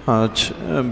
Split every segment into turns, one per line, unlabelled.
آج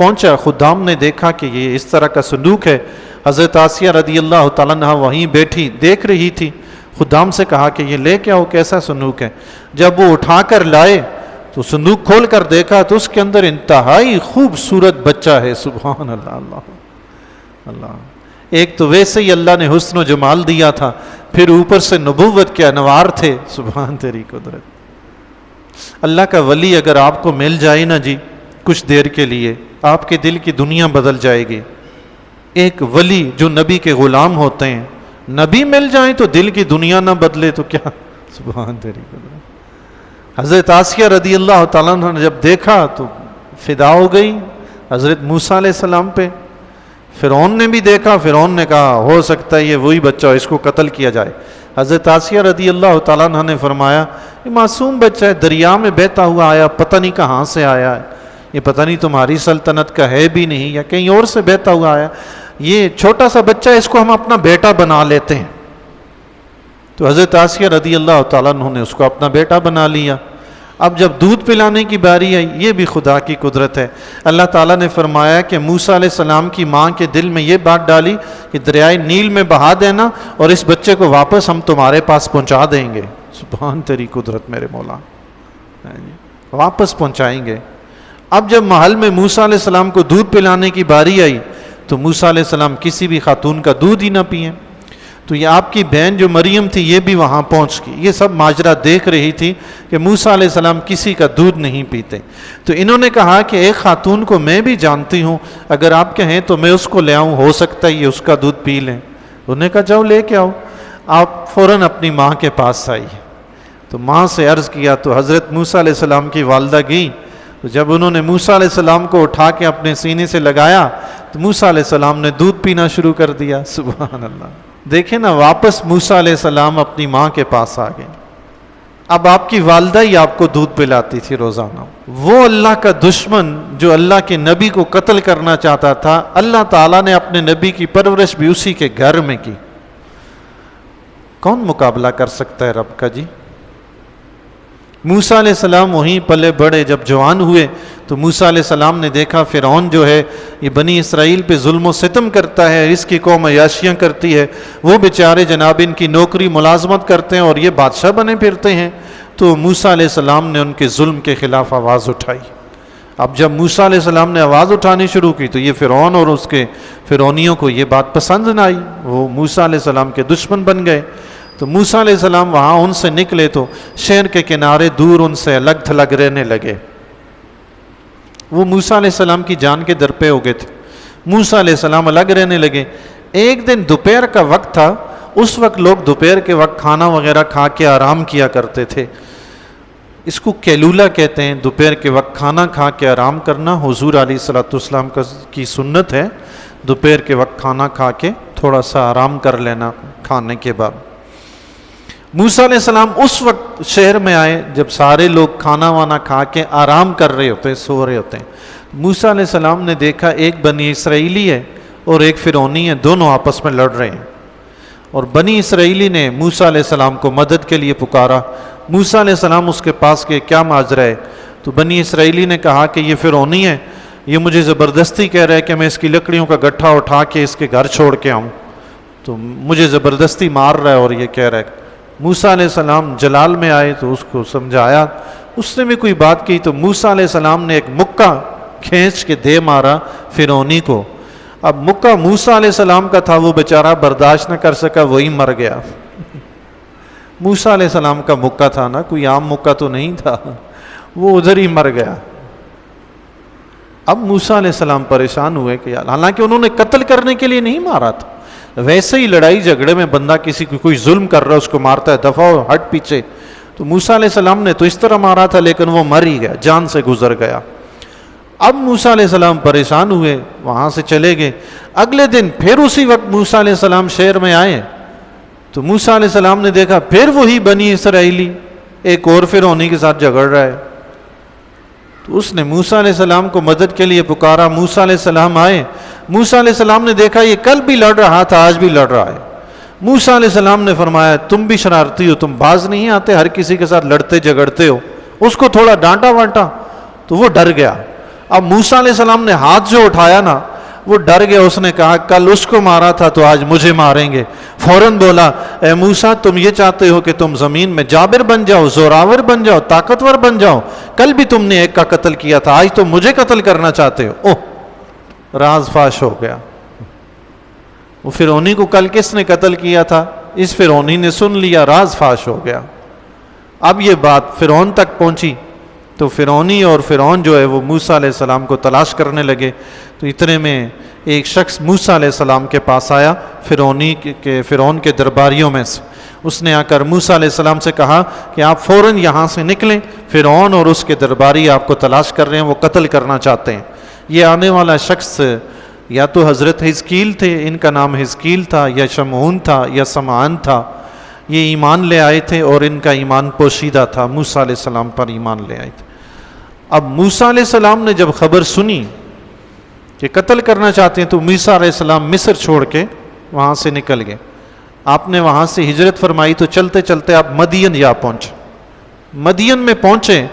پہنچا خدام نے دیکھا کہ یہ اس طرح کا صندوق ہے. حضرت آسیہ رضی اللہ تعالیٰ عنہ وہیں بیٹھی دیکھ رہی تھی. خدام سے کہا کہ یہ لے کے آؤ, کیسا صندوق ہے. جب وہ اٹھا کر لائے تو صندوق کھول کر دیکھا تو اس کے اندر انتہائی خوبصورت بچہ ہے. سبحان اللہ, اللہ اللہ. ایک تو ویسے ہی اللہ نے حسن و جمال دیا تھا, پھر اوپر سے نبوت کے انوار تھے. سبحان تیری قدرت. اللہ کا ولی اگر آپ کو مل جائے نا جی کچھ دیر کے لیے, آپ کے دل کی دنیا بدل جائے گی. ایک ولی جو نبی کے غلام ہوتے ہیں, نبی مل جائیں تو دل کی دنیا نہ بدلے تو کیا. سبحان تیری قدرت. حضرت آسیہ رضی اللہ تعالیٰ عنہ نے جب دیکھا تو فدا ہو گئی حضرت موسیٰ علیہ السلام پہ. فرعون نے بھی دیکھا, فرعون نے کہا ہو سکتا ہے یہ وہی بچہ ہو, اس کو قتل کیا جائے. حضرت آسیہ رضی اللہ تعالیٰ عنہ نے فرمایا یہ معصوم بچہ ہے, دریا میں بہتا ہوا آیا, پتہ نہیں کہاں سے آیا ہے, یہ پتہ نہیں تمہاری سلطنت کا ہے بھی نہیں یا کہیں اور سے بہتا ہوا آیا, یہ چھوٹا سا بچہ ہے, اس کو ہم اپنا بیٹا بنا لیتے ہیں. تو حضرت آسیہ رضی اللہ تعالیٰ عنہ نے اس کو اپنا بیٹا بنا لیا. اب جب دودھ پلانے کی باری آئی, یہ بھی خدا کی قدرت ہے. اللہ تعالیٰ نے فرمایا کہ موسیٰ علیہ السلام کی ماں کے دل میں یہ بات ڈالی کہ دریائے نیل میں بہا دینا اور اس بچے کو واپس ہم تمہارے پاس پہنچا دیں گے. سبحان تیری قدرت میرے مولا, واپس پہنچائیں گے. اب جب محل میں موسیٰ علیہ السلام کو دودھ پلانے کی باری آئی تو موسیٰ علیہ السلام کسی بھی خاتون کا دودھ ہی نہ پئیں. تو یہ آپ کی بہن جو مریم تھی یہ بھی وہاں پہنچ گئی, یہ سب ماجرا دیکھ رہی تھی کہ موسیٰ علیہ السلام کسی کا دودھ نہیں پیتے. تو انہوں نے کہا کہ ایک خاتون کو میں بھی جانتی ہوں, اگر آپ کہیں تو میں اس کو لے آؤں, ہو سکتا ہے یہ اس کا دودھ پی لیں. انہوں نے کہا جاؤ لے کے آؤ. آپ فوراً اپنی ماں کے پاس آئی. تو ماں سے عرض کیا تو حضرت موسیٰ علیہ السلام کی والدہ گئی. تو جب انہوں نے موسیٰ علیہ السلام کو اٹھا کے اپنے سینے سے لگایا تو موسیٰ علیہ السلام نے دودھ پینا شروع کر دیا. سبحان اللہ. دیکھیں نا, واپس موسیٰ علیہ السلام اپنی ماں کے پاس آ گئے. اب آپ کی والدہ ہی آپ کو دودھ پلاتی تھی روزانہ. وہ اللہ کا دشمن جو اللہ کے نبی کو قتل کرنا چاہتا تھا, اللہ تعالیٰ نے اپنے نبی کی پرورش بھی اسی کے گھر میں کی. کون مقابلہ کر سکتا ہے رب کا جی. موسیٰ علیہ السلام وہیں پلے بڑھے. جب جوان ہوئے تو موسیٰ علیہ السلام نے دیکھا فرعون جو ہے یہ بنی اسرائیل پہ ظلم و ستم کرتا ہے, اس کی قوم عیاشیاں کرتی ہے, وہ بیچارے جناب ان کی نوکری ملازمت کرتے ہیں اور یہ بادشاہ بنے پھرتے ہیں. تو موسیٰ علیہ السلام نے ان کے ظلم کے خلاف آواز اٹھائی. اب جب موسیٰ علیہ السلام نے آواز اٹھانی شروع کی تو یہ فرعون اور اس کے فرعونیوں کو یہ بات پسند نہ آئی, وہ موسیٰ علیہ السلام کے دشمن بن گئے. تو موسیٰ علیہ السلام وہاں ان سے نکلے تو شہر کے کنارے دور ان سے الگ تھلگ رہنے لگے. وہ موسیٰ علیہ السلام کی جان کے در پہ ہو گئے تھے. موسیٰ علیہ السلام الگ رہنے لگے. ایک دن دوپہر کا وقت تھا, اس وقت لوگ دوپہر کے وقت کھانا وغیرہ کھا کے آرام کیا کرتے تھے. اس کو کیلولہ کہتے ہیں, دوپہر کے وقت کھانا کھا کے آرام کرنا. حضور علیہ الصلوۃ والسلام کی سنت ہے دوپہر کے وقت کھانا کھا کے تھوڑا سا آرام کر لینا کھانے کے بعد. موسیٰ علیہ السلام اس وقت شہر میں آئے جب سارے لوگ کھانا وانا کھا کے آرام کر رہے ہوتے ہیں, سو رہے ہوتے ہیں. موسیٰ علیہ السلام نے دیکھا ایک بنی اسرائیلی ہے اور ایک فرعونی ہے, دونوں آپس میں لڑ رہے ہیں. اور بنی اسرائیلی نے موسیٰ علیہ السلام کو مدد کے لیے پکارا. موسیٰ علیہ السلام اس کے پاس کے کیا ماجرا ہے. تو بنی اسرائیلی نے کہا کہ یہ فرعونی ہے, یہ مجھے زبردستی کہہ رہا ہے کہ میں اس کی لکڑیوں کا گٹھا اٹھا کے اس کے گھر چھوڑ کے آؤں, تو مجھے زبردستی مار رہا ہے اور یہ کہہ رہا ہے. موسیٰ علیہ السلام جلال میں آئے تو اس کو سمجھایا, اس نے بھی کوئی بات کی تو موسیٰ علیہ السلام نے ایک مکہ کھینچ کے دے مارا فرعونی کو. اب مکہ موسیٰ علیہ السلام کا تھا, وہ بیچارہ برداشت نہ کر سکا, وہی مر گیا. موسیٰ علیہ السلام کا مکہ تھا نا, کوئی عام مکہ تو نہیں تھا, وہ ادھر ہی مر گیا. اب موسیٰ علیہ السلام پریشان ہوئے کہ حالانکہ انہوں نے قتل کرنے کے لیے نہیں مارا تھا, ویسے ہی لڑائی جھگڑے میں بندہ کسی کو کوئی ظلم کر رہا ہے اس کو مارتا ہے, دفعہ ہٹ پیچھے. تو موسیٰ علیہ السلام نے تو اس طرح مارا تھا لیکن وہ مر ہی گیا, جان سے گزر گیا. اب موسیٰ علیہ السلام پریشان ہوئے, وہاں سے چلے گئے. اگلے دن پھر اسی وقت موسیٰ علیہ السلام شہر میں آئے تو موسیٰ علیہ السلام نے دیکھا پھر وہی بنی اسرائیلی ایک اور فرعونی کے ساتھ جھگڑ رہا ہے. تو اس نے موسیٰ علیہ السلام کو مدد کے لیے پکارا. موسیٰ علیہ السلام آئے. موسیٰ علیہ السلام نے دیکھا یہ کل بھی لڑ رہا تھا, آج بھی لڑ رہا ہے. موسیٰ علیہ السلام نے فرمایا تم بھی شرارتی ہو, تم باز نہیں آتے, ہر کسی کے ساتھ لڑتے جھگڑتے ہو. اس کو تھوڑا ڈانٹا وانٹا تو وہ ڈر گیا. اب موسیٰ علیہ السلام نے ہاتھ جو اٹھایا نا وہ ڈر گیا، اس نے کہا کل اس کو مارا تھا تو آج مجھے ماریں گے. فوراً بولا اے موسیٰ تم یہ چاہتے ہو کہ تم زمین میں جابر بن جاؤ، زوراور بن جاؤ، طاقتور بن جاؤ؟ کل بھی تم نے ایک کا قتل کیا تھا، آج تم مجھے قتل کرنا چاہتے ہو؟ اوہ، راز فاش ہو گیا. وہ فرعونی کو کل کس نے قتل کیا تھا؟ اس فرعونی نے سن لیا، راز فاش ہو گیا. اب یہ بات فرعون تک پہنچی تو فرعونی اور فرعون جو ہے وہ موسیٰ علیہ السلام کو تلاش کرنے لگے. تو اتنے میں ایک شخص موسیٰ علیہ السلام کے پاس آیا فرعون کے درباریوں میں سے. اس نے آ کر موسیٰ علیہ السلام سے کہا کہ آپ فوراً یہاں سے نکلیں، فرعون اور اس کے درباری آپ کو تلاش کر رہے ہیں، وہ قتل کرنا چاہتے ہیں. یہ آنے والا شخص یا تو حضرت حزقیل تھے، ان کا نام حزقیل تھا، یا شمعون تھا، یا سمعان تھا. یہ ایمان لے آئے تھے اور ان کا ایمان پوشیدہ تھا، موسیٰ علیہ السلام پر ایمان لے آئے تھے. اب موسیٰ علیہ السلام نے جب خبر سنی کہ قتل کرنا چاہتے ہیں تو موسیٰ علیہ السلام مصر چھوڑ کے وہاں سے نکل گئے. آپ نے وہاں سے ہجرت فرمائی تو چلتے چلتے آپ مدین جا پہنچے. مدین میں پہنچے،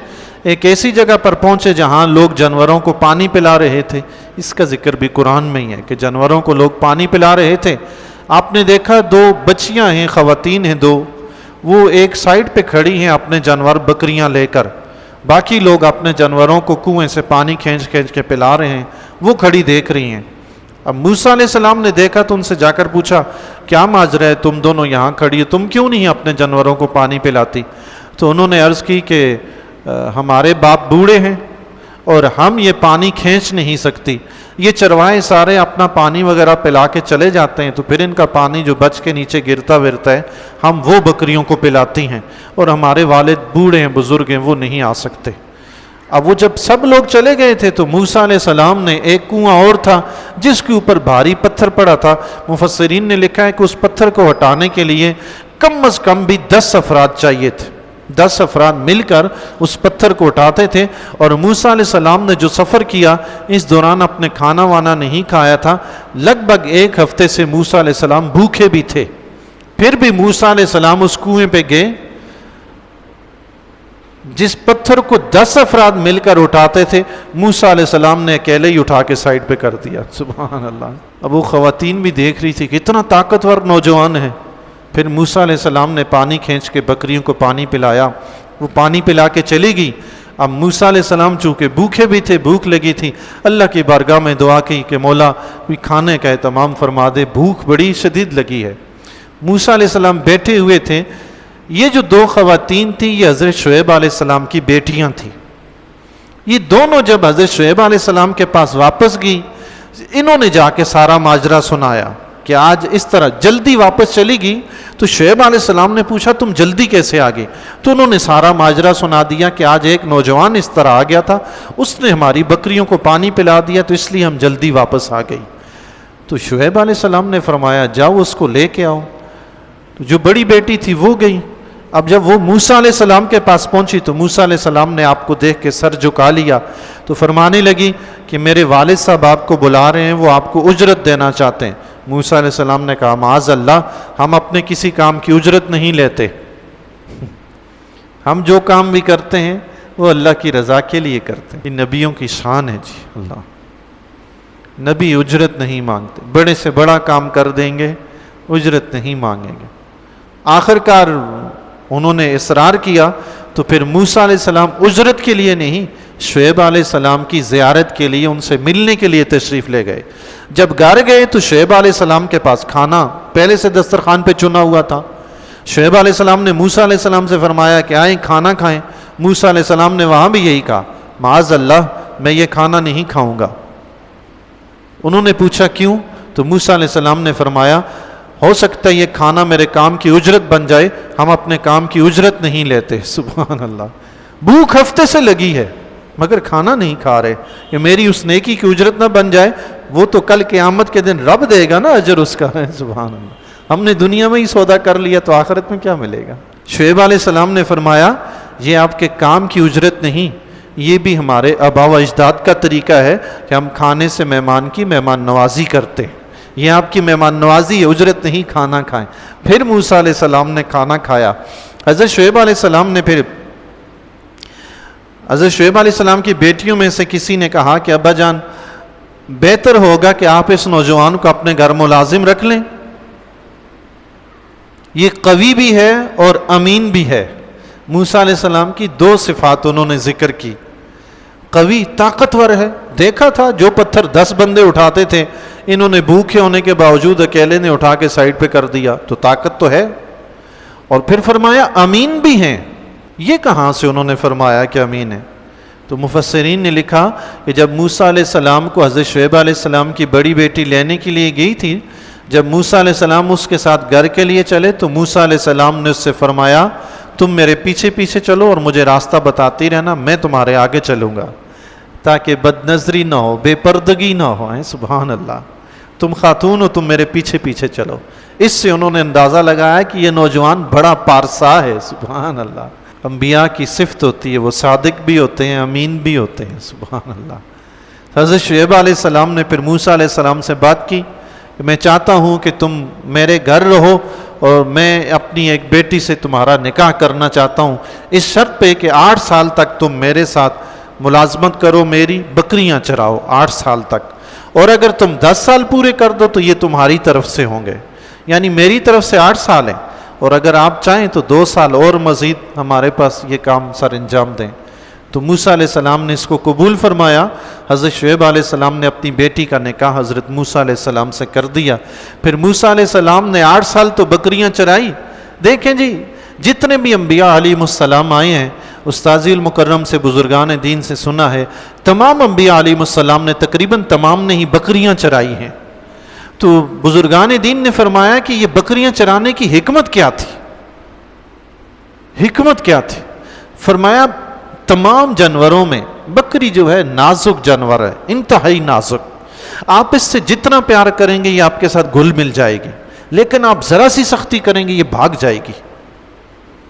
ایک ایسی جگہ پر پہنچے جہاں لوگ جانوروں کو پانی پلا رہے تھے. اس کا ذکر بھی قرآن میں ہی ہے کہ جانوروں کو لوگ پانی پلا رہے تھے. آپ نے دیکھا دو بچیاں ہیں، خواتین ہیں دو، وہ ایک سائڈ پہ کھڑی ہیں اپنے جانور بکریاں لے کر، باقی لوگ اپنے جانوروں کو کنویں سے پانی کھینچ کھینچ کے پلا رہے ہیں، وہ کھڑی دیکھ رہی ہیں. اب موسیٰ علیہ السلام نے دیکھا تو ان سے جا کر پوچھا کیا ماجرا ہے، تم دونوں یہاں کھڑی ہو، تم کیوں نہیں اپنے جانوروں کو پانی پلاتی؟ تو انہوں نے عرض کی کہ ہمارے باپ بوڑھے ہیں اور ہم یہ پانی کھینچ نہیں سکتی، یہ چروائے سارے اپنا پانی وغیرہ پلا کے چلے جاتے ہیں، تو پھر ان کا پانی جو بچ کے نیچے گرتا ورتا ہے ہم وہ بکریوں کو پلاتی ہیں، اور ہمارے والد بوڑھے ہیں، بزرگ ہیں، وہ نہیں آ سکتے. اب وہ جب سب لوگ چلے گئے تھے تو موسیٰ علیہ السلام نے، ایک کنواں اور تھا جس کے اوپر بھاری پتھر پڑا تھا، مفسرین نے لکھا ہے کہ اس پتھر کو ہٹانے کے لیے کم از کم بھی 10 افراد چاہیے تھے. 10 افراد مل کر اس پتھر کو اٹھاتے تھے. اور موسیٰ علیہ السلام نے جو سفر کیا اس دوران اپنے کھانا وانا نہیں کھایا تھا، لگ بھگ 1 ہفتے سے موسیٰ علیہ السلام بھوکے بھی تھے. پھر بھی موسیٰ علیہ السلام اس کنویں پہ گئے، جس پتھر کو 10 افراد مل کر اٹھاتے تھے موسیٰ علیہ السلام نے اکیلے ہی اٹھا کے سائڈ پہ کر دیا. سبحان اللہ. اب وہ خواتین بھی دیکھ رہی تھی کہ اتنا طاقتور نوجوان ہے. پھر موسیٰ علیہ السلام نے پانی کھینچ کے بکریوں کو پانی پلایا، وہ پانی پلا کے چلی گئی. اب موسیٰ علیہ السلام چونکہ بھوکے بھی تھے، بھوک لگی تھی، اللہ کی بارگاہ میں دعا کی کہ مولا کوئی کھانے کا اہتمام فرما دے، بھوک بڑی شدید لگی ہے. موسیٰ علیہ السلام بیٹھے ہوئے تھے. یہ جو 2 خواتین تھیں یہ حضرت شعیب علیہ السلام کی بیٹیاں تھیں. یہ دونوں جب حضرت شعیب علیہ السلام کے پاس واپس گئی، انہوں نے جا کے سارا ماجرا سنایا کہ آج اس طرح جلدی واپس چلی گئی. تو شعیب علیہ السلام نے پوچھا تم جلدی کیسے آ گئی؟ تو انہوں نے سارا ماجرا سنا دیا کہ آج ایک نوجوان اس طرح آ گیا تھا، اس نے ہماری بکریوں کو پانی پلا دیا تو اس لیے ہم جلدی واپس آ گئی. تو شعیب علیہ السلام نے فرمایا جاؤ اس کو لے کے آؤ. تو جو بڑی بیٹی تھی وہ گئی. اب جب وہ موسیٰ علیہ السلام کے پاس پہنچی تو موسیٰ علیہ السلام نے آپ کو دیکھ کے سر جھکا لیا تو فرمانے لگی کہ میرے والد صاحب آپ کو بلا رہے ہیں، وہ آپ کو اجرت دینا چاہتے ہیں. موسیٰ علیہ السلام نے کہا معاذ اللہ، ہم اپنے کسی کام کی اجرت نہیں لیتے، ہم جو کام بھی کرتے ہیں وہ اللہ کی رضا کے لیے کرتے ہیں. یہ نبیوں کی شان ہے جی. اللہ نبی اجرت نہیں مانگتے، بڑے سے بڑا کام کر دیں گے اجرت نہیں مانگیں گے. آخر کار انہوں نے اصرار کیا تو پھر موسیٰ علیہ السلام اجرت کے لیے نہیں، شعیب علیہ السلام کی زیارت کے لیے، ان سے ملنے کے لیے تشریف لے گئے. جب گھر گئے تو شعیب علیہ السلام کے پاس کھانا پہلے سے دسترخوان پہ چنا ہوا تھا. شعیب علیہ السلام نے موسیٰ علیہ السلام سے فرمایا کہ آئیں کھانا کھائیں. موسیٰ علیہ السلام نے وہاں بھی یہی کہا معاذ اللہ میں یہ کھانا نہیں کھاؤں گا. انہوں نے پوچھا کیوں؟ تو موسیٰ علیہ السلام نے فرمایا ہو سکتا ہے یہ کھانا میرے کام کی اجرت بن جائے، ہم اپنے کام کی اجرت نہیں لیتے. سبحان اللہ. بھوک ہفتے سے لگی ہے مگر کھانا نہیں کھا رہے، کہ میری اس نیکی کی اجرت نہ بن جائے، وہ تو کل قیامت کے دن رب دے گا نا اجر اس کا. سبحان اللہ. ہم نے دنیا میں ہی سودا کر لیا تو آخرت میں کیا ملے گا؟ شعیب علیہ السلام نے فرمایا یہ آپ کے کام کی اجرت نہیں، یہ بھی ہمارے آبا و اجداد کا طریقہ ہے کہ ہم کھانے سے مہمان کی مہمان نوازی کرتے ہیں. یہ آپ کی مہمان نوازی ہے، اجرت نہیں، کھانا کھائیں. پھر موسیٰ علیہ السلام نے کھانا کھایا. حضرت شعیب علیہ السلام نے پھر حضرت شعیب علیہ السلام کی بیٹیوں میں سے کسی نے کہا کہ ابا جان بہتر ہوگا کہ آپ اس نوجوان کو اپنے گھر ملازم رکھ لیں، یہ قوی بھی ہے اور امین بھی ہے۔ موسیٰ علیہ السلام کی دو صفات انہوں نے ذکر کی، قوی طاقتور ہے، دیکھا تھا جو پتھر 10 بندے اٹھاتے تھے انہوں نے بھوکے ہونے کے باوجود اکیلے نے اٹھا کے سائڈ پہ کر دیا، تو طاقت تو ہے۔ اور پھر فرمایا امین بھی ہیں۔ یہ کہاں سے انہوں نے فرمایا کہ امین ہے؟ تو مفسرین نے لکھا کہ جب موسیٰ علیہ السلام کو حضرت شعیب علیہ السلام کی بڑی بیٹی لینے کے لیے گئی تھی، جب موسیٰ علیہ السلام اس کے ساتھ گھر کے لیے چلے تو موسیٰ علیہ السلام نے اس سے فرمایا تم میرے پیچھے پیچھے چلو اور مجھے راستہ بتاتی رہنا، میں تمہارے آگے چلوں گا تاکہ بد نظری نہ ہو، بے پردگی نہ ہو۔ سبحان اللہ، تم خاتون ہو، تم میرے پیچھے پیچھے چلو۔ اس سے انہوں نے اندازہ لگایا کہ یہ نوجوان بڑا پارسا ہے۔ سبحان اللہ، انبیاء کی صفت ہوتی ہے، وہ صادق بھی ہوتے ہیں، امین بھی ہوتے ہیں۔ سبحان اللہ۔ حضرت شعیب علیہ السلام نے پھر موسیٰ علیہ السلام سے بات کی کہ میں چاہتا ہوں کہ تم میرے گھر رہو اور میں اپنی ایک بیٹی سے تمہارا نکاح کرنا چاہتا ہوں، اس شرط پہ کہ 8 سال تک تم میرے ساتھ ملازمت کرو، میری بکریاں چراؤ 8 سال تک، اور اگر تم 10 سال پورے کر دو تو یہ تمہاری طرف سے ہوں گے، یعنی میری طرف سے 8 سال ہیں، اور اگر آپ چاہیں تو 2 سال اور مزید ہمارے پاس یہ کام سر انجام دیں۔ تو موسیٰ علیہ السلام نے اس کو قبول فرمایا۔ حضرت شعیب علیہ السلام نے اپنی بیٹی کا نکاح حضرت موسیٰ علیہ السلام سے کر دیا۔ پھر موسیٰ علیہ السلام نے 8 سال تو بکریاں چرائی۔ دیکھیں جی، جتنے بھی انبیاء علیہ السلام آئے ہیں، استاذی المکرم سے، بزرگان دین سے سنا ہے، تمام انبیاء علیہ السلام نے تقریباً تمام نے ہی بکریاں چرائی ہیں۔ تو بزرگان دین نے فرمایا کہ یہ بکریاں چرانے کی حکمت کیا تھی؟ حکمت کیا تھی؟ فرمایا تمام جانوروں میں بکری جو ہے نازک جانور ہے، انتہائی نازک، آپ اس سے جتنا پیار کریں گے یہ آپ کے ساتھ گھل مل جائے گی، لیکن آپ ذرا سی سختی کریں گے یہ بھاگ جائے گی۔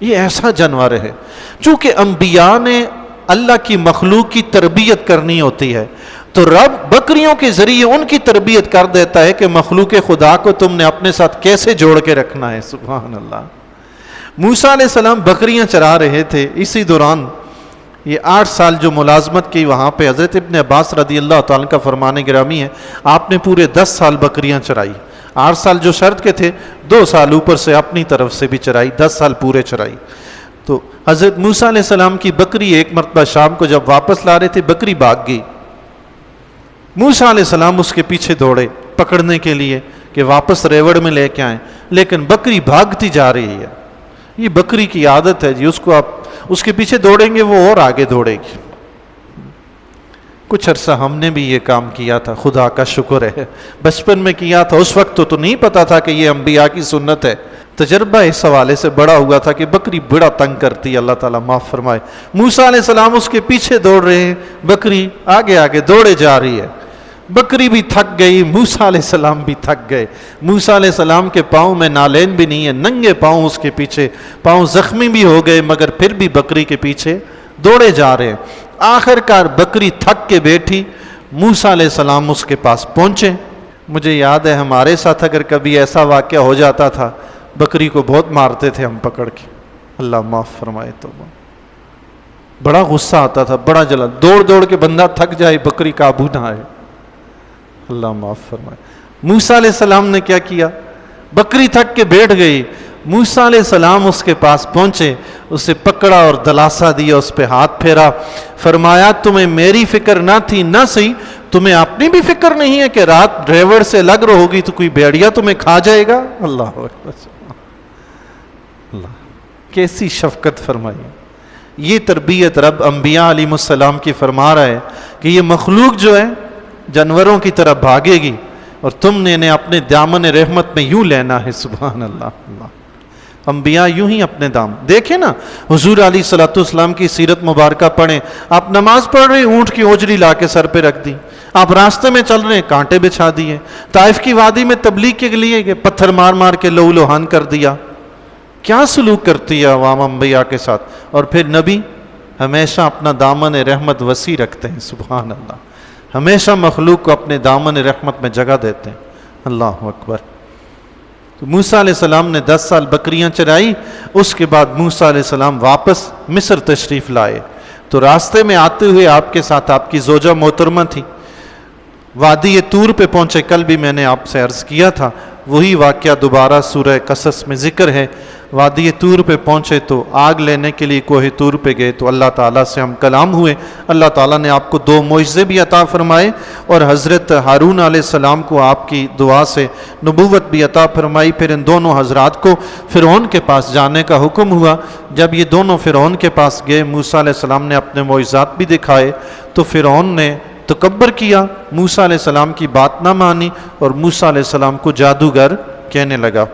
یہ ایسا جانور ہے۔ چونکہ انبیاء نے اللہ کی مخلوق کی تربیت کرنی ہوتی ہے تو رب بکریوں کے ذریعے ان کی تربیت کر دیتا ہے کہ مخلوق خدا کو تم نے اپنے ساتھ کیسے جوڑ کے رکھنا ہے۔ سبحان اللہ۔ موسیٰ علیہ السلام بکریاں چرا رہے تھے، اسی دوران یہ 8 سال جو ملازمت کی وہاں پہ حضرت ابن عباس رضی اللہ تعالیٰ کا فرمان گرامی ہے، آپ نے پورے 10 سال بکریاں چرائی۔ 8 سال جو شرط کے تھے، 2 سال اوپر سے اپنی طرف سے بھی چرائی، 10 سال پورے چرائی۔ تو حضرت موسیٰ علیہ السلام کی بکری ایک مرتبہ شام کو جب واپس لا رہے تھے، بکری بھاگ گئی۔ موسیٰ علیہ السلام اس کے پیچھے دوڑے پکڑنے کے لیے کہ واپس ریوڑ میں لے کے آئیں، لیکن بکری بھاگتی جا رہی ہے۔ یہ بکری کی عادت ہے جی، اس کو آپ اس کے پیچھے دوڑیں گے وہ اور آگے دوڑے گی۔ کچھ عرصہ ہم نے بھی یہ کام کیا تھا، خدا کا شکر ہے، بچپن میں کیا تھا، اس وقت تو نہیں پتا تھا کہ یہ انبیاء کی سنت ہے۔ تجربہ اس حوالے سے بڑا ہوا تھا کہ بکری بڑا تنگ کرتی ہے، اللہ تعالیٰ معاف فرمائے۔ موسیٰ علیہ السلام اس کے پیچھے دوڑ رہے ہیں، بکری آگے آگے دوڑے جا رہی ہے۔ بکری بھی تھک گئی، موسیٰ علیہ السلام بھی تھک گئے۔ موسیٰ علیہ السلام کے پاؤں میں نالین بھی نہیں ہے، ننگے پاؤں اس کے پیچھے، پاؤں زخمی بھی ہو گئے، مگر پھر بھی بکری کے پیچھے دوڑے جا رہے ہیں۔ آخر کار بکری تھک کے بیٹھی، موسیٰ علیہ السلام اس کے پاس پہنچے۔ مجھے یاد ہے ہمارے ساتھ اگر کبھی ایسا واقعہ ہو جاتا تھا، بکری کو بہت مارتے تھے ہم پکڑ کے، اللہ معاف فرمائے۔ تو بڑا غصہ آتا تھا، بڑا جلا، دوڑ دوڑ کے بندہ تھک جائے، بکری قابو نہ آئے، اللہ معاف فرمائے۔ موسیٰ علیہ السلام نے کیا کیا؟ بکری تھک کے بیٹھ گئی، موسیٰ علیہ السلام اس کے پاس پہنچے، اسے پکڑا اور دلاسا دیا، اس پہ ہاتھ پھیرا، فرمایا تمہیں میری فکر نہ تھی نہ سی، تمہیں اپنی بھی فکر نہیں ہے کہ رات ڈرائیور سے لگ رہو گی تو کوئی بھیڑیا تمہیں کھا جائے گا؟ اللہ اللہ، کیسی شفقت فرمائی۔ یہ تربیت رب انبیاء علیہ السلام کی فرما رہا ہے کہ یہ مخلوق جو ہے جانوروں کی طرح بھاگے گی اور تم نے انہیں اپنے دامن رحمت میں یوں لینا ہے۔ سبحان اللہ۔ اللہ، انبیاء یوں ہی اپنے دام دیکھیں نا، حضور علیہ الصلوۃ والسلام کی سیرت مبارکہ پڑھیں، آپ نماز پڑھ رہے اونٹ کی اوجری لا کے سر پہ رکھ دی، آپ راستے میں چل رہے ہیں کانٹے بچھا دیے، طائف کی وادی میں تبلیغ کے لیے کہ پتھر مار مار کے لہو لہان کر دیا۔ کیا سلوک کرتی ہے عوام انبیاء کے ساتھ، اور پھر نبی ہمیشہ اپنا دامن رحمت وسیع رکھتے ہیں۔ سبحان اللہ، ہمیشہ مخلوق کو اپنے دامن رحمت میں جگہ دیتے ہیں۔ اللہ اکبر۔ تو موسیٰ علیہ السلام نے 10 سال بکریاں چرائی، اس کے بعد موسیٰ علیہ السلام واپس مصر تشریف لائے۔ تو راستے میں آتے ہوئے آپ کے ساتھ آپ کی زوجہ محترمہ تھی، وادی طور پہ پہنچے، کل بھی میں نے آپ سے عرض کیا تھا، وہی واقعہ دوبارہ سورہ قصص میں ذکر ہے۔ وادی طور پہ پہنچے تو آگ لینے کے لیے کوہ طور پہ گئے تو اللہ تعالیٰ سے ہم کلام ہوئے، اللہ تعالیٰ نے آپ کو 2 معجزے بھی عطا فرمائے، اور حضرت ہارون علیہ السلام کو آپ کی دعا سے نبوت بھی عطا فرمائی۔ پھر ان دونوں حضرات کو فرعون کے پاس جانے کا حکم ہوا۔ جب یہ دونوں فرعون کے پاس گئے، موسیٰ علیہ السلام نے اپنے معجزات بھی دکھائے، تو فرعون نے تکبر کیا، موسیٰ علیہ السلام کی بات نہ مانی اور موسیٰ علیہ السلام کو جادوگر کہنے لگا۔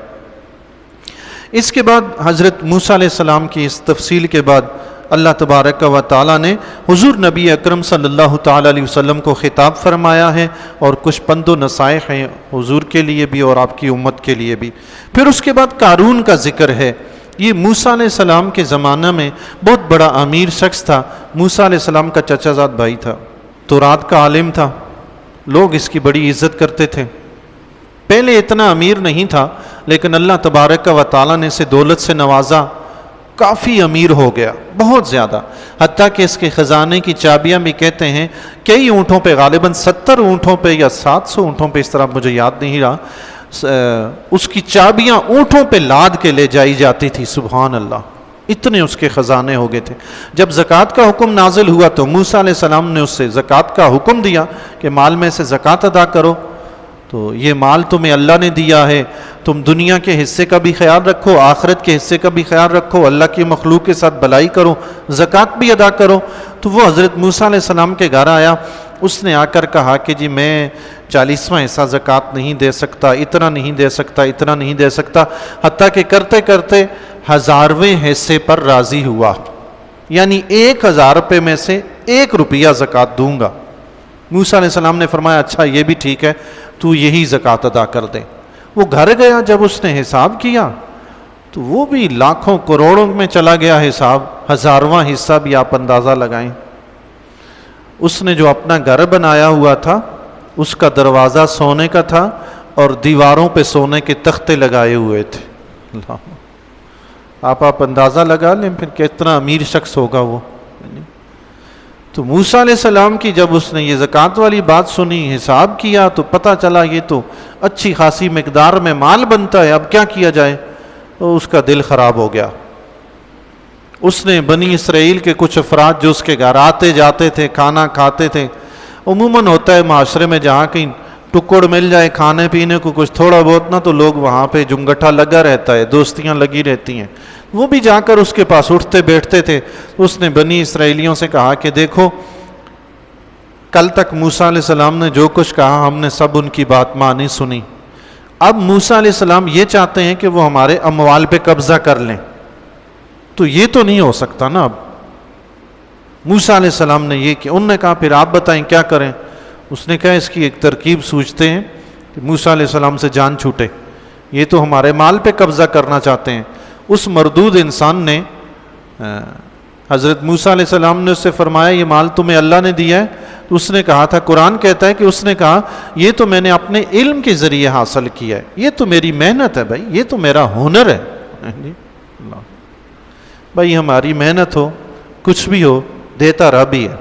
اس کے بعد حضرت موسیٰ علیہ السلام کی اس تفصیل کے بعد اللہ تبارک و تعالیٰ نے حضور نبی اکرم صلی اللہ تعالیٰ علیہ وسلم کو خطاب فرمایا ہے، اور کچھ پند و نصائح ہیں حضور کے لیے بھی اور آپ کی امت کے لیے بھی۔ پھر اس کے بعد قارون کا ذکر ہے۔ یہ موسیٰ علیہ السلام کے زمانہ میں بہت بڑا امیر شخص تھا، موسیٰ علیہ السلام کا چچا زاد بھائی تھا، تورات کا عالم تھا، لوگ اس کی بڑی عزت کرتے تھے۔ پہلے اتنا امیر نہیں تھا، لیکن اللہ تبارک و تعالیٰ نے اسے دولت سے نوازا، کافی امیر ہو گیا، بہت زیادہ، حتیٰ کہ اس کے خزانے کی چابیاں بھی کہتے ہیں کئی اونٹوں پہ، غالباً 70 اونٹوں پہ یا 700 اونٹوں پہ، اس طرح مجھے یاد نہیں رہا، اس کی چابیاں اونٹوں پہ لاد کے لے جائی جاتی تھی، سبحان اللہ، اتنے اس کے خزانے ہو گئے تھے۔ جب زکوٰۃ کا حکم نازل ہوا تو موسیٰ علیہ السلام نے اس سے زکوٰۃ کا حکم دیا کہ مال میں سے زکوٰۃ ادا کرو، تو یہ مال تمہیں اللہ نے دیا ہے، تم دنیا کے حصے کا بھی خیال رکھو، آخرت کے حصے کا بھی خیال رکھو، اللہ کی مخلوق کے ساتھ بھلائی کرو، زکوٰۃ بھی ادا کرو۔ تو وہ حضرت موسیٰ علیہ السلام کے گھر آیا، اس نے آ کر کہا کہ جی میں 40واں حصہ زکوٰۃ نہیں دے سکتا، اتنا نہیں دے سکتا، اتنا نہیں دے سکتا، حتیٰ کہ کرتے کرتے 1000ویں حصے پر راضی ہوا، یعنی 1000 روپے میں سے 1 روپیہ زکوٰۃ دوں گا۔ موسیٰ علیہ السلام نے فرمایا اچھا یہ بھی ٹھیک ہے، تو یہی زکوٰۃ ادا کر دے۔ وہ گھر گیا، جب اس نے حساب کیا تو وہ بھی لاکھوں کروڑوں میں چلا گیا حساب، 1000واں حصہ بھی آپ اندازہ لگائیں۔ اس نے جو اپنا گھر بنایا ہوا تھا اس کا دروازہ سونے کا تھا اور دیواروں پہ سونے کے تختے لگائے ہوئے تھے۔ آپ اندازہ لگا لیں پھر کتنا امیر شخص ہوگا وہ۔ تو موسیٰ علیہ السلام کی جب اس نے یہ زکوٰۃ والی بات سنی، حساب کیا، تو پتہ چلا یہ تو اچھی خاصی مقدار میں مال بنتا ہے، اب کیا کیا جائے؟ تو اس کا دل خراب ہو گیا۔ اس نے بنی اسرائیل کے کچھ افراد جو اس کے گھر آتے جاتے تھے، کھانا کھاتے تھے، عموماً ہوتا ہے معاشرے میں جہاں کہیں ٹکڑ مل جائے کھانے پینے کو کچھ تھوڑا بہت نا، تو لوگ وہاں پہ جنگٹھا لگا رہتا ہے، دوستیاں لگی رہتی ہیں، وہ بھی جا کر اس کے پاس اٹھتے بیٹھتے تھے۔ اس نے بنی اسرائیلیوں سے کہا کہ دیکھو کل تک موسیٰ علیہ السلام نے جو کچھ کہا ہم نے سب ان کی بات مانی سنی، اب موسیٰ علیہ السلام یہ چاہتے ہیں کہ وہ ہمارے اموال پہ قبضہ کر لیں، تو یہ تو نہیں ہو سکتا نا۔ اب موسیٰ علیہ السلام نے یہ کیا، انہوں نے کہا پھر آپ بتائیں کیا کریں؟ اس نے کہا اس کی ایک ترکیب سوچتے ہیں کہ موسیٰ علیہ السلام سے جان چھوٹے، یہ تو ہمارے مال پہ قبضہ کرنا چاہتے ہیں۔ اس مردود انسان نے حضرت موسیٰ علیہ السلام نے اس سے فرمایا یہ مال تمہیں اللہ نے دیا ہے؟ تو اس نے کہا تھا، قرآن کہتا ہے کہ اس نے کہا یہ تو میں نے اپنے علم کے ذریعے حاصل کیا ہے، یہ تو میری محنت ہے بھائی، یہ تو میرا ہنر ہے۔ بھائی ہماری محنت ہو کچھ بھی ہو دیتا رب ہی ہے۔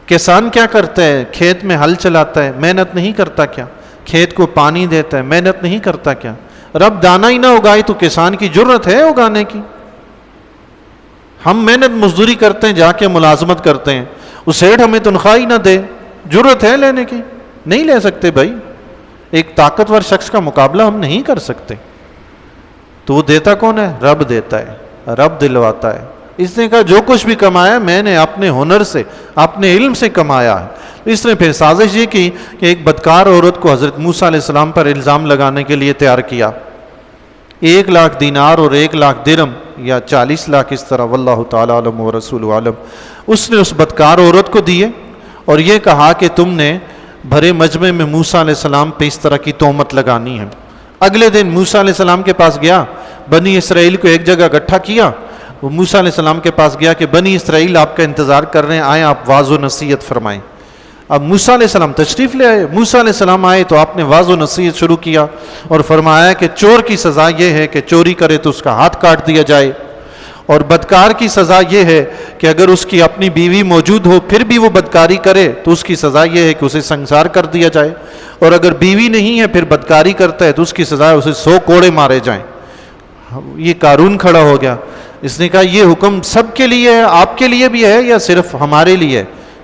کسان کیا کرتا ہے؟ کھیت میں ہل چلاتا ہے، محنت نہیں کرتا کیا؟ کھیت کو پانی دیتا ہے، محنت نہیں کرتا کیا؟ رب دانا ہی نہ اگائے تو کسان کی جرت ہے اگانے کی؟ ہم محنت مزدوری کرتے ہیں، جا کے ملازمت کرتے ہیں، اس سیٹ ہمیں تنخواہ ہی نہ دے، جرت ہے لینے کی؟ نہیں لے سکتے بھائی، ایک طاقتور شخص کا مقابلہ ہم نہیں کر سکتے۔ تو وہ دیتا کون ہے؟ رب دیتا ہے، رب دلواتا ہے۔ اس نے کہا جو کچھ بھی کمایا میں نے اپنے ہنر سے، اپنے علم سے کمایا ہے۔ اس نے پھر سازش یہ کی کہ ایک بدکار عورت کو حضرت موسیٰ علیہ السلام پر الزام لگانے کے لیے تیار کیا، 1,00,000 دینار اور 1,00,000 درہم یا 40 لاکھ اس طرح، واللہ تعالیٰ علم و رسول عالم۔ اس نے اس بدکار عورت کو دیے اور یہ کہا کہ تم نے بھرے مجمع میں موسیٰ علیہ السلام پہ اس طرح کی تہمت لگانی ہے۔ اگلے دن موسیٰ علیہ السلام کے پاس گیا، بنی اسرائیل کو ایک جگہ اکٹھا کیا، وہ موسیٰ علیہ السلام کے پاس گیا کہ بنی اسرائیل آپ کا انتظار کر رہے ہیں، آئیں آپ واعظ و نصیحت فرمائیں۔ اب موسیٰ علیہ السلام تشریف لے آئے، موسیٰ علیہ السلام آئے تو آپ نے واعظ و نصیحت شروع کیا اور فرمایا کہ چور کی سزا یہ ہے کہ چوری کرے تو اس کا ہاتھ کاٹ دیا جائے، اور بدکار کی سزا یہ ہے کہ اگر اس کی اپنی بیوی موجود ہو پھر بھی وہ بدکاری کرے تو اس کی سزا یہ ہے کہ اسے سنسار کر دیا جائے، اور اگر بیوی نہیں ہے پھر بدکاری کرتا ہے تو اس کی سزا ہے اسے 100 کوڑے مارے جائیں۔ یہ قارون کھڑا ہو گیا، اس نے کہا یہ حکم سب کے لیے ہے، آپ کے لیے بھی ہے یا صرف ہمارے لیے ہے؟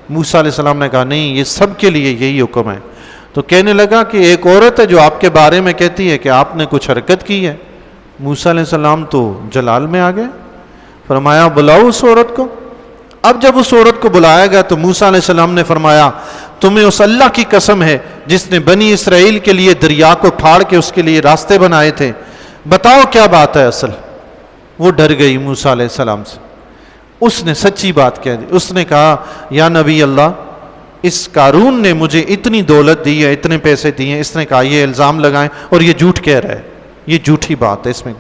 موسیٰ علیہ السلام نے کہا نہیں، یہ سب کے لیے یہی حکم ہے۔ تو کہنے لگا کہ ایک عورت ہے جو آپ کے بارے میں کہتی ہے کہ آپ نے کچھ حرکت کی ہے۔ موسیٰ علیہ السلام تو جلال میں آ گئے، فرمایا بلاؤ اس عورت کو۔ اب جب اس عورت کو بلایا گیا تو موسیٰ علیہ السلام نے فرمایا تمہیں اس اللہ کی قسم ہے جس نے بنی اسرائیل کے لیے دریا کو پھاڑ کے اس کے لیے راستے بنائے تھے، بتاؤ کیا بات ہے اصل۔ وہ ڈر گئی موسیٰ علیہ السلام سے، اس نے سچی بات کہہ دی۔ اس نے کہا یا نبی اللہ، اس قارون نے مجھے اتنی دولت دی ہے، اتنے پیسے دیے ہیں، اس نے کہا یہ الزام لگائیں اور یہ جھوٹ کہہ رہا ہے، یہ جھوٹی بات ہے اس میں۔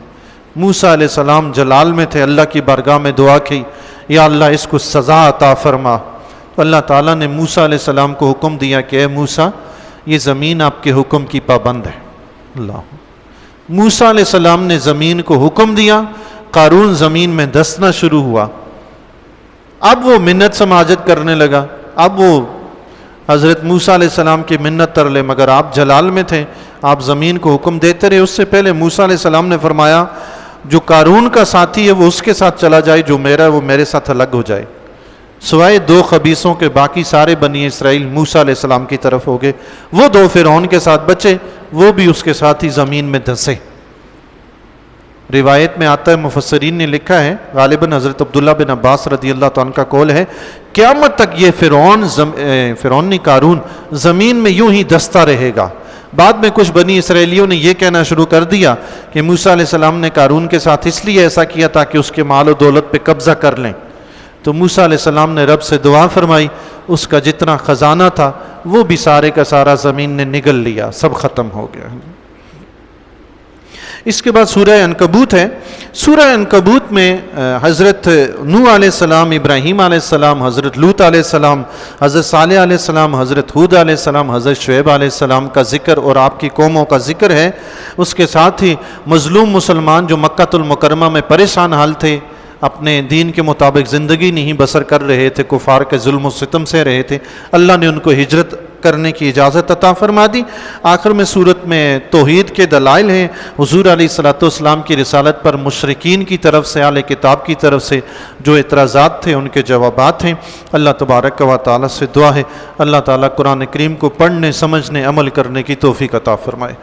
موسیٰ علیہ السلام جلال میں تھے، اللہ کی بارگاہ میں دعا کی یا اللہ اس کو سزا عطا فرما۔ تو اللہ تعالیٰ نے موسیٰ علیہ السلام کو حکم دیا کہ اے موسیٰ یہ زمین آپ کے حکم کی پابند ہے۔ اللہ، موسیٰ علیہ السلام نے زمین کو حکم دیا، قارون زمین میں دسنا شروع ہوا۔ اب وہ منت سماجت کرنے لگا، اب وہ حضرت موسیٰ علیہ السلام کی منت تر لے، مگر آپ جلال میں تھے، آپ زمین کو حکم دیتے رہے۔ اس سے پہلے موسیٰ علیہ السلام نے فرمایا جو قارون کا ساتھی ہے وہ اس کے ساتھ چلا جائے، جو میرا ہے وہ میرے ساتھ الگ ہو جائے۔ سوائے 2 خبیثوں کے باقی سارے بنی اسرائیل موسیٰ علیہ السلام کی طرف ہو گئے۔ وہ 2 فرعون کے ساتھ بچے، وہ بھی اس کے ساتھ ہی زمین میں دھنسے۔ روایت میں آتا ہے، مفسرین نے لکھا ہے، غالباً حضرت عبداللہ بن عباس رضی اللہ عنہ کا قول ہے، قیامت تک یہ فرعون قارون زمین میں یوں ہی دستا رہے گا۔ بعد میں کچھ بنی اسرائیلیوں نے یہ کہنا شروع کر دیا کہ موسیٰ علیہ السلام نے قارون کے ساتھ اس لیے ایسا کیا تاکہ اس کے مال و دولت پہ قبضہ کر لیں۔ تو موسیٰ علیہ السلام نے رب سے دعا فرمائی، اس کا جتنا خزانہ تھا وہ بھی سارے کا سارا زمین نے نگل لیا، سب ختم ہو گیا۔ اس کے بعد سورہ عنکبوت ہے۔ سورہ عنکبوت میں حضرت نوح علیہ السلام، ابراہیم علیہ السلام، حضرت لوط علیہ السلام، حضرت صالح علیہ السلام، حضرت ہود علیہ السلام، حضرت شعیب علیہ السلام کا ذکر اور آپ کی قوموں کا ذکر ہے۔ اس کے ساتھ ہی مظلوم مسلمان جو مکہ المکرمہ میں پریشان حال تھے، اپنے دین کے مطابق زندگی نہیں بسر کر رہے تھے، کفار کے ظلم و ستم سے رہے تھے، اللہ نے ان کو ہجرت کرنے کی اجازت عطا فرما دی۔ آخر میں صورت میں توحید کے دلائل ہیں، حضور علیہ السلام کی رسالت پر مشرکین کی طرف سے، اہل کتاب کی طرف سے جو اعتراضات تھے ان کے جوابات ہیں۔ اللہ تبارک و تعالیٰ سے دعا ہے اللہ تعالیٰ قرآن کریم کو پڑھنے، سمجھنے، عمل کرنے کی توفیق عطا فرمائے۔